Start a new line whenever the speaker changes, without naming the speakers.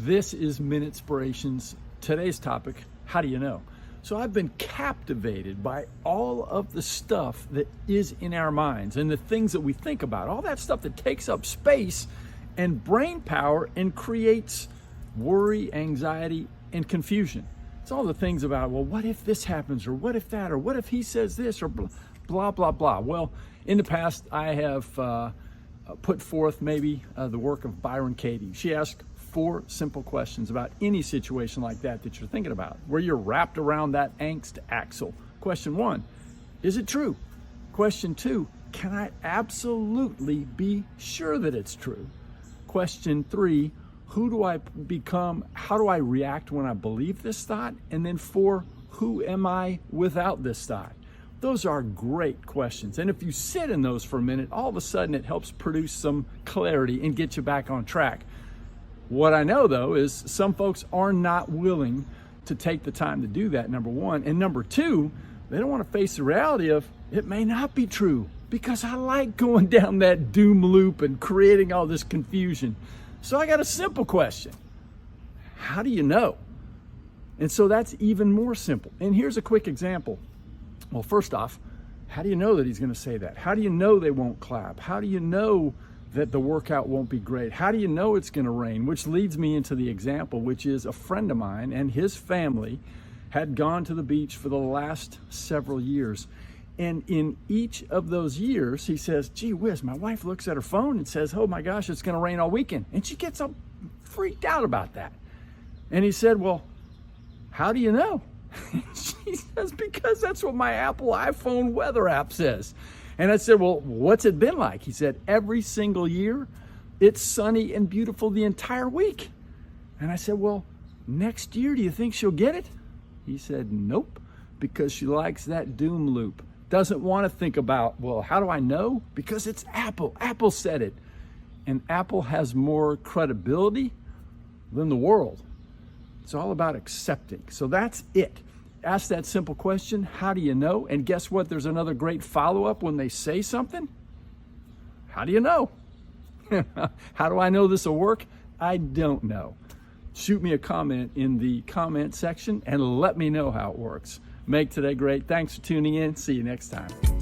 This is Minutspirations. Today's topic, how do you know? So I've been captivated by all of the stuff that is in our minds and the things that we think about, all that stuff that takes up space and brain power and creates worry, anxiety, and confusion. It's all the things about, well, what if this happens, or what if that, or what if he says this, or blah, blah, blah. Well, in the past, I have put forth maybe the work of Byron Katie. She asked 4 simple questions about any situation like that you're thinking about, where you're wrapped around that angst axle. Question 1, is it true? Question 2, can I absolutely be sure that it's true? Question 3, who do I become? How do I react when I believe this thought? And then 4, who am I without this thought? Those are great questions. And if you sit in those for a minute, all of a sudden it helps produce some clarity and get you back on track. What I know, though, is some folks are not willing to take the time to do that, number 1. And number 2, they don't want to face the reality of it may not be true, because I like going down that doom loop and creating all this confusion. So I got a simple question. How do you know? And so that's even more simple. And here's a quick example. Well, first off, how do you know that he's going to say that? How do you know they won't clap? How do you know that the workout won't be great? How do you know it's going to rain? Which leads me into the example, which is a friend of mine and his family had gone to the beach for the last several years. And in each of those years, he says, gee whiz, my wife looks at her phone and says, oh my gosh, it's going to rain all weekend. And she gets all freaked out about that. And he said, well, how do you know? She says, because that's what my Apple iPhone weather app says. And I said, well, what's it been like? He said, every single year, it's sunny and beautiful the entire week. And I said, well, next year, do you think she'll get it? He said, nope, because she likes that doom loop. Doesn't want to think about, well, how do I know? Because it's Apple. Apple said it. And Apple has more credibility than the world. It's all about accepting. So that's it. Ask that simple question, how do you know? And guess what? There's another great follow-up when they say something. How do you know? How do I know this will work? I don't know. Shoot me a comment in the comment section and let me know how it works. Make today great. Thanks for tuning in. See you next time.